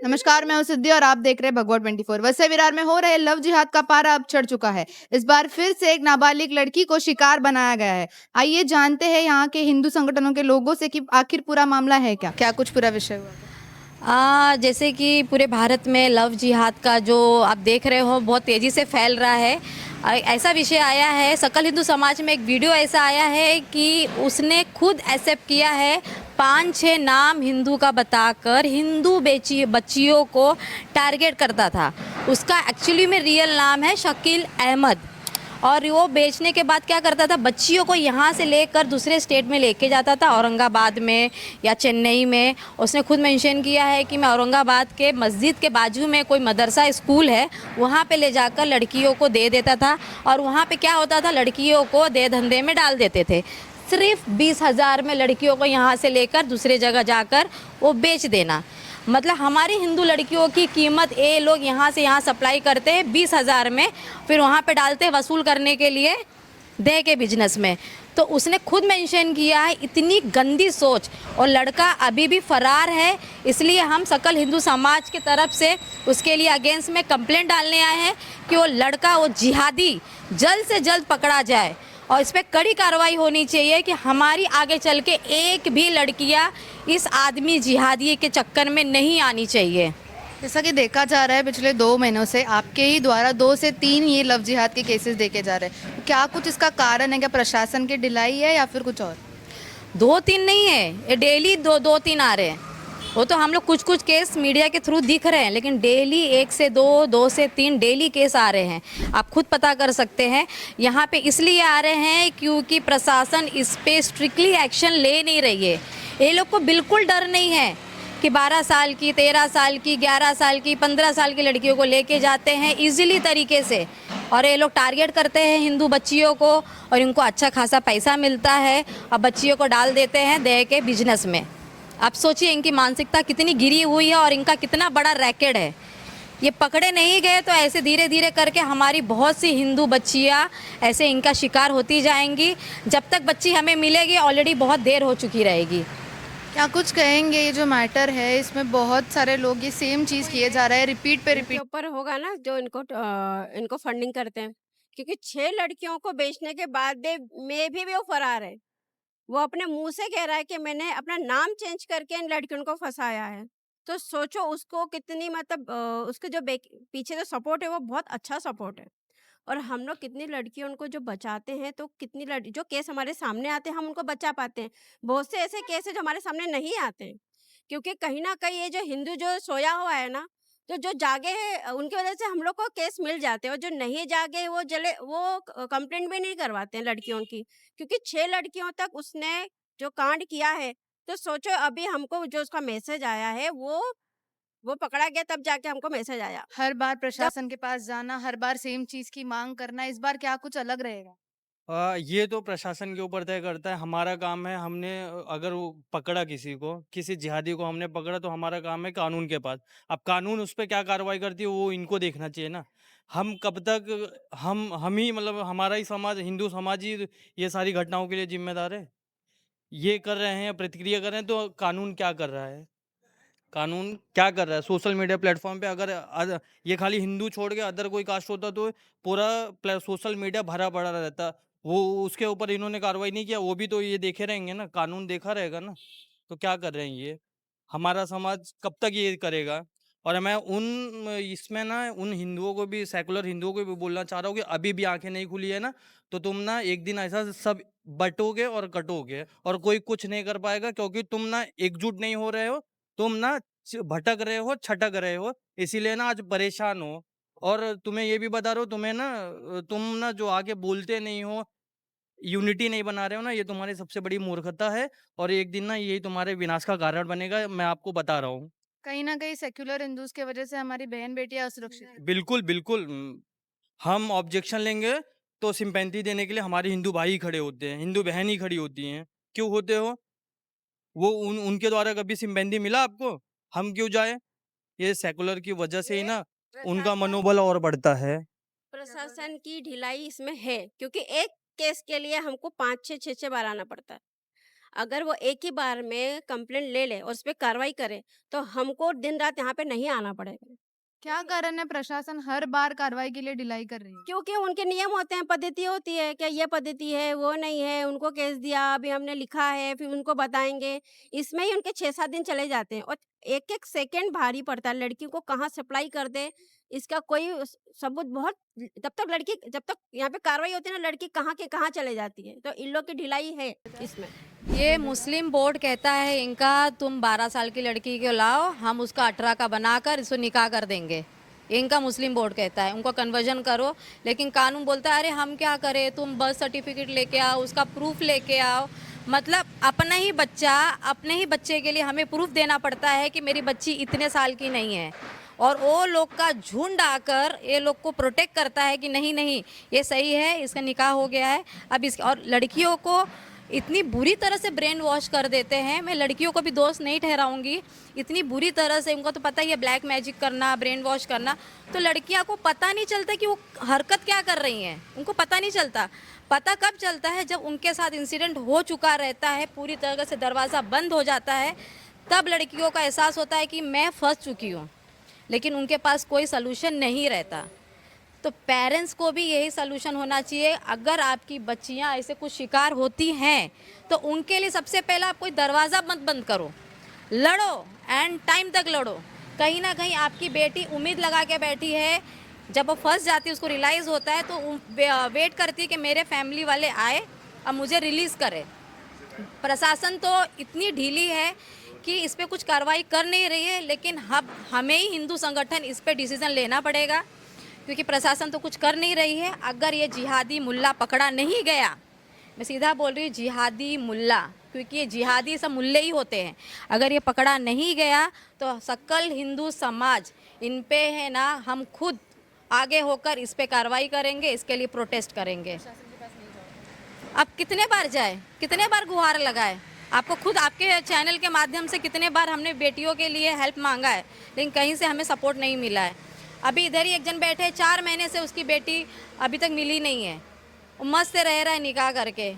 नमस्कार, मैं हूं सिद्धि और आप देख रहे हैं भगवा 24। वैसे विरार में हो रहे लव जिहाद का पारा अब चढ़ चुका है। इस बार फिर से एक नाबालिग लड़की को शिकार बनाया गया है। आइए जानते हैं यहाँ के हिंदू संगठनों के लोगों से कि आखिर पूरा मामला है क्या कुछ पूरा विषय हुआ था? जैसे कि पूरे भारत में लव जिहाद का जो आप देख रहे हो बहुत तेज़ी से फैल रहा है। ऐसा विषय आया है, सकल हिंदू समाज में एक वीडियो ऐसा आया है कि उसने खुद एक्सेप्ट किया है 5-6 नाम हिंदू का बताकर हिंदू बच्चियों को टारगेट करता था। उसका एक्चुअली में रियल नाम है शकील अहमद। और वो बेचने के बाद क्या करता था, बच्चियों को यहाँ से लेकर दूसरे स्टेट में लेके जाता था, औरंगाबाद में या चेन्नई में। उसने खुद मेंशन किया है कि मैं औरंगाबाद के मस्जिद के बाजू में कोई मदरसा स्कूल है, वहाँ पे ले जाकर लड़कियों को दे देता था। और वहाँ पे क्या होता था, लड़कियों को दे धंधे में डाल देते थे। सिर्फ 20,000 में लड़कियों को यहाँ से लेकर दूसरे जगह जाकर वो बेच देना। मतलब हमारी हिंदू लड़कियों की कीमत ये लोग यहाँ से यहाँ सप्लाई करते हैं 20,000 में, फिर वहाँ पे डालते हैं वसूल करने के लिए दे के बिजनेस में। तो उसने खुद मेंशन किया है, इतनी गंदी सोच। और लड़का अभी भी फरार है, इसलिए हम सकल हिंदू समाज की तरफ से उसके लिए अगेंस्ट में कंप्लेंट डालने आए हैं कि वो लड़का, वो जिहादी जल्द से जल्द पकड़ा जाए और इस पर कड़ी कार्रवाई होनी चाहिए कि हमारी आगे चल के एक भी लड़कियां इस आदमी जिहादी के चक्कर में नहीं आनी चाहिए। जैसा कि देखा जा रहा है पिछले 2 महीनों से आपके ही द्वारा 2 से 3 ये लव जिहाद के केसेस देखे जा रहे हैं। क्या कुछ इसका कारण है? क्या प्रशासन की ढिलाई है या फिर कुछ और? 2-3 नहीं है, ये डेली 2-3 आ रहे हैं। वो तो हम लोग कुछ कुछ केस मीडिया के थ्रू दिख रहे हैं, लेकिन डेली 1 से 2, 2 से 3 डेली केस आ रहे हैं। आप खुद पता कर सकते हैं। यहाँ पे इसलिए आ रहे हैं क्योंकि प्रशासन इस पे स्ट्रिक्टली एक्शन ले नहीं रही है। ये लोग को बिल्कुल डर नहीं है कि 12 साल की, 13 साल की, 11 साल की, 15 साल की लड़कियों को लेके जाते हैं इजीली तरीके से, और ये लोग टारगेट करते हैं हिंदू बच्चियों को, और इनको अच्छा खासा पैसा मिलता है और बच्चियों को डाल देते हैं दे के बिजनेस में। आप सोचिए इनकी मानसिकता कितनी गिरी हुई है और इनका कितना बड़ा रैकेट है। ये पकड़े नहीं गए तो ऐसे धीरे धीरे करके हमारी बहुत सी हिंदू बच्चियाँ ऐसे इनका शिकार होती जाएंगी। जब तक बच्ची हमें मिलेगी ऑलरेडी बहुत देर हो चुकी रहेगी। क्या कुछ कहेंगे? ये जो मैटर है इसमें बहुत सारे लोग ये सेम चीज़ किए जा रहा है, रिपीट पे इनके रिपीट। ऊपर होगा ना जो इनको फंडिंग करते हैं, क्योंकि 6 लड़कियों को बेचने के बाद में भी वो फरार है। वो अपने मुंह से कह रहा है कि मैंने अपना नाम चेंज करके इन लड़कियों को फंसाया है। तो सोचो उसको कितनी मतलब उसके जो पीछे जो सपोर्ट है वो बहुत अच्छा सपोर्ट है। और हम लोग कितनी लड़कियों उनको जो बचाते हैं, तो कितनी लड़की जो केस हमारे सामने आते हैं हम उनको बचा पाते हैं। बहुत से ऐसे केस है जो हमारे सामने नहीं आते हैं, क्योंकि कहीं ना कहीं ये जो हिंदू जो सोया हुआ है ना, तो जो जागे हैं उनकी वजह से हम लोग को केस मिल जाते हैं, और जो नहीं जागे हैं, वो कंप्लेंट भी नहीं करवाते हैं लड़कियों की, क्योंकि 6 लड़कियों तक उसने जो कांड किया है। तो सोचो अभी हमको जो उसका मैसेज आया है वो पकड़ा गया, तब जाके हमको मैसेज आया। हर बार जब प्रशासन के पास जाना, हर बार सेम चीज़ की माँग करना, इस बार क्या कुछ अलग रहेगा? ये तो प्रशासन के ऊपर तय करता है। हमारा काम है, हमने अगर वो पकड़ा किसी को, किसी जिहादी को हमने पकड़ा, तो हमारा काम है कानून के पास। अब कानून उस पे क्या कार्रवाई करती है वो इनको देखना चाहिए ना। हम कब तक हम ही मतलब हमारा ही समाज, हिंदू समाज ही ये सारी घटनाओं के लिए ज़िम्मेदार है। ये कर रहे हैं, प्रतिक्रिया कर रहे हैं, तो कानून क्या कर रहा है? कानून क्या कर रहा है? सोशल मीडिया प्लेटफ़ॉर्म पे अगर ये खाली हिंदू छोड़ के अदर कोई कास्ट होता तो पूरा सोशल मीडिया भरा पड़ा रहता। वो उसके ऊपर इन्होंने कार्रवाई नहीं किया, वो भी तो ये देखे रहेंगे ना, कानून देखा रहेगा ना। तो क्या कर रहे हैं ये? हमारा समाज कब तक ये करेगा? और मैं इसमें ना उन हिंदुओं को भी, सेकुलर हिंदुओं को भी बोलना चाह रहा हूँ कि अभी भी आँखें नहीं खुली है ना, तो तुम ना एक दिन ऐसा सब बँटोगे और कटोगे और कोई कुछ नहीं कर पाएगा, क्योंकि तुम ना एकजुट नहीं हो रहे हो। तुम ना भटक रहे हो, छटक रहे हो, इसीलिए ना आज परेशान हो। और तुम्हें ये भी बता रहा हूँ, तुम्हें ना तुम ना जो आके बोलते नहीं हो, यूनिटी नहीं बना रहे हो ना, ये तुम्हारी सबसे बड़ी मूर्खता है। और एक दिन ना यही तुम्हारे विनाश का कारण बनेगा, मैं आपको बता रहा हूँ। कहीं न कहीं सेक्युलर हिंदूज़ की वजह से हमारी बहन-बेटियाँ असुरक्षित हैं। बिल्कुल, बिल्कुल। हम ऑब्जेक्शन लेंगे तो सिम्पैथी देने के लिए हमारे हिंदू भाई ही खड़े होते हैं, हिंदू बहन ही खड़ी होती हैं। क्यों होते हो? वो उनके द्वारा कभी सिम्पैथी मिला आपको? हम क्यों जाएँ? ये सेकुलर की वजह से ही ये ना उनका प्रशासन मनोबल और बढ़ता है। प्रशासन की ढिलाई इसमें है, क्योंकि एक केस के लिए हमको 5-6 6-6 बार आना पड़ता है। अगर वो एक ही बार में कंप्लेंट ले ले और उस पे कार्रवाई करे, तो हमको दिन-रात यहाँ पे नहीं आना पड़ेगा। क्या कारण है प्रशासन हर बार कार्रवाई के लिए ढिलाई कर रही है? क्योंकि उनके नियम होते हैं, पद्धति होती है, क्या ये पद्धति है, वो नहीं है, उनको केस दिया, अभी हमने लिखा है, फिर उनको बताएँगे। इसमें ही उनके 6-7 दिन चले जाते हैं और एक-एक सेकंड भारी पड़ता है, लड़की को कहाँ सप्लाई कर दे, इसका कोई सबूत बहुत जब तक यहाँ पे कार्रवाई होती है ना, लड़की कहाँ के कहाँ चले जाती है। तो इन लोग की ढिलाई है इसमें। ये मुस्लिम बोर्ड कहता है इनका, तुम 12 साल की लड़की को लाओ, हम उसका 18 का बनाकर इसको निकाह कर देंगे। इनका मुस्लिम बोर्ड कहता है, उनको कन्वर्जन करो। लेकिन कानून बोलता है अरे हम क्या करें, तुम बर्थ सर्टिफिकेट लेके आओ, उसका प्रूफ लेके आओ। मतलब अपना ही बच्चा, अपने ही बच्चे के लिए हमें प्रूफ देना पड़ता है कि मेरी बच्ची इतने साल की नहीं है। और वो लोग का झुंड आकर ये लोग को प्रोटेक्ट करता है कि नहीं नहीं ये सही है, इसका निकाह हो गया है। अब इस और लड़कियों को इतनी बुरी तरह से ब्रेन वॉश कर देते हैं। मैं लड़कियों को भी दोस्त नहीं ठहराऊंगी, इतनी बुरी तरह से। उनको तो पता ही है ब्लैक मैजिक करना, ब्रेन वॉश करना। तो लड़कियां को पता नहीं चलता कि वो हरकत क्या कर रही हैं, उनको पता नहीं चलता। पता कब चलता है जब उनके साथ इंसिडेंट हो चुका रहता है, पूरी तरह से दरवाज़ा बंद हो जाता है, तब लड़कियों का एहसास होता है कि मैं फंस चुकी हूँ। लेकिन उनके पास कोई सलूशन नहीं रहता। तो पेरेंट्स को भी यही सलूशन होना चाहिए। अगर आपकी बच्चियां ऐसे कुछ शिकार होती हैं तो उनके लिए सबसे पहला आप कोई दरवाज़ा मत बंद करो, लड़ो, एंड टाइम तक लड़ो। कहीं ना कहीं आपकी बेटी उम्मीद लगा के बैठी है, जब वो फंस जाती है, उसको रियलाइज़ होता है, तो वेट करती है कि मेरे फैमिली वाले आए अब मुझे रिलीज़ करे। प्रशासन तो इतनी ढीली है कि इस पे कुछ कार्रवाई कर नहीं रही है। लेकिन हमें ही हिंदू संगठन इस पे डिसीज़न लेना पड़ेगा, क्योंकि प्रशासन तो कुछ कर नहीं रही है। अगर ये जिहादी मुल्ला पकड़ा नहीं गया, मैं सीधा बोल रही हूँ जिहादी मुल्ला, क्योंकि ये जिहादी सब मुल्ले ही होते हैं। अगर ये पकड़ा नहीं गया तो सकल हिंदू समाज इन पे है ना, हम खुद आगे होकर इस पे कार्रवाई करेंगे, इसके लिए प्रोटेस्ट करेंगे। अब कितने बार जाए, कितने बार गुहार लगाए? आपको खुद आपके चैनल के माध्यम से कितने बार हमने बेटियों के लिए हेल्प मांगा है, लेकिन कहीं से हमें सपोर्ट नहीं मिला है। अभी इधर ही एक जन बैठे हैं, 4 महीने से उसकी बेटी अभी तक मिली नहीं है। वो मस्त से रह रहा है निकाह करके,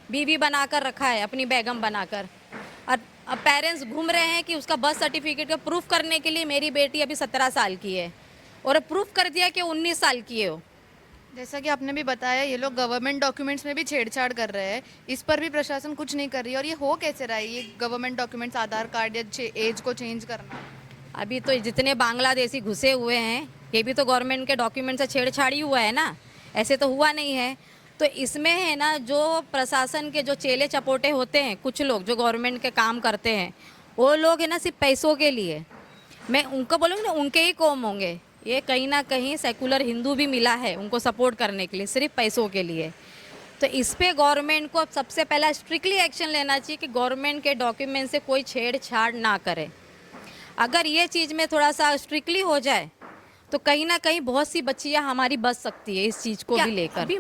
बीवी बनाकर रखा है, अपनी बेगम बनाकर। और अब पेरेंट्स घूम रहे हैं कि उसका बर्थ सर्टिफिकेट का प्रूफ करने के लिए मेरी बेटी अभी 17 साल की है, और प्रूफ कर दिया कि 19 साल की है वो। जैसा कि आपने भी बताया, ये लोग गवर्नमेंट डॉक्यूमेंट्स में भी छेड़छाड़ कर रहे हैं। इस पर भी प्रशासन कुछ नहीं कर रही है। और ये हो कैसे रहा है, ये गवर्नमेंट डॉक्यूमेंट्स, आधार कार्ड या एज को चेंज करना? अभी तो जितने बांग्लादेशी घुसे हुए हैं, ये भी तो गवर्नमेंट के डॉक्यूमेंट से छेड़छाड़ी हुआ है ना, ऐसे तो हुआ नहीं है। तो इसमें है ना, जो प्रशासन के जो चेले चपोटे होते हैं, कुछ लोग जो गवर्नमेंट के काम करते हैं, वो लोग है ना सिर्फ पैसों के लिए, मैं उनको बोलूँगी ना, उनके ही कौम होंगे। ये कहीं ना कहीं सेकुलर हिंदू भी मिला है उनको सपोर्ट करने के लिए, सिर्फ पैसों के लिए। तो इस पे गवर्नमेंट को सबसे पहला स्ट्रिक्टली एक्शन लेना चाहिए कि गवर्नमेंट के डॉक्यूमेंट से कोई छेड़छाड़ ना करे। अगर ये चीज़ में थोड़ा सा स्ट्रिक्टली हो जाए तो कहीं ना कहीं बहुत सी बच्चियां हमारी बच सकती है इस चीज़ को भी लेकर। अभी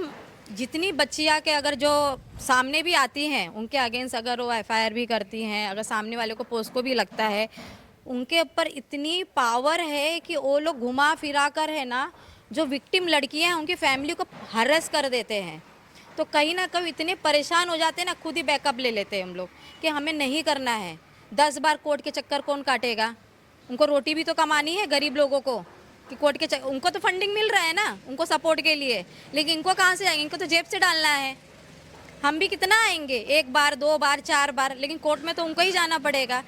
जितनी बच्चियां के अगर जो सामने भी आती हैं, उनके अगेंस्ट अगर वो एफआईआर भी करती हैं, अगर सामने वाले को पोस्को भी लगता है, उनके ऊपर इतनी पावर है कि वो लोग घुमा फिरा कर है ना, जो विक्टिम लड़कियां हैं उनकी फैमिली को हरेस कर देते हैं। तो कहीं ना कहीं इतने परेशान हो जाते हैं ना, खुद ही बैकअप ले लेते हैं हम लोग कि हमें नहीं करना है। 10 बार कोर्ट के चक्कर कौन काटेगा? उनको रोटी भी तो कमानी है, गरीब लोगों को, कि कोर्ट के उनको तो फंडिंग मिल रहा है ना उनको सपोर्ट के लिए, लेकिन इनको कहाँ से आएंगे? इनको तो जेब से डालना है। हम भी कितना आएंगे, 1 बार 2 बार 4 बार, लेकिन कोर्ट में तो उनको ही जाना पड़ेगा।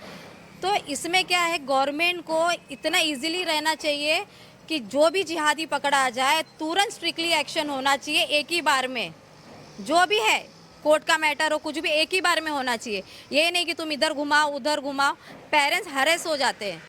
तो इसमें क्या है, गवर्नमेंट को इतना इजीली रहना चाहिए कि जो भी जिहादी पकड़ा जाए तुरंत स्ट्रिक्टली एक्शन होना चाहिए, एक ही बार में। जो भी है, कोर्ट का मैटर हो, कुछ भी एक ही बार में होना चाहिए। ये नहीं कि तुम इधर घुमाओ उधर घुमाओ, पेरेंट्स हरेस हो जाते हैं।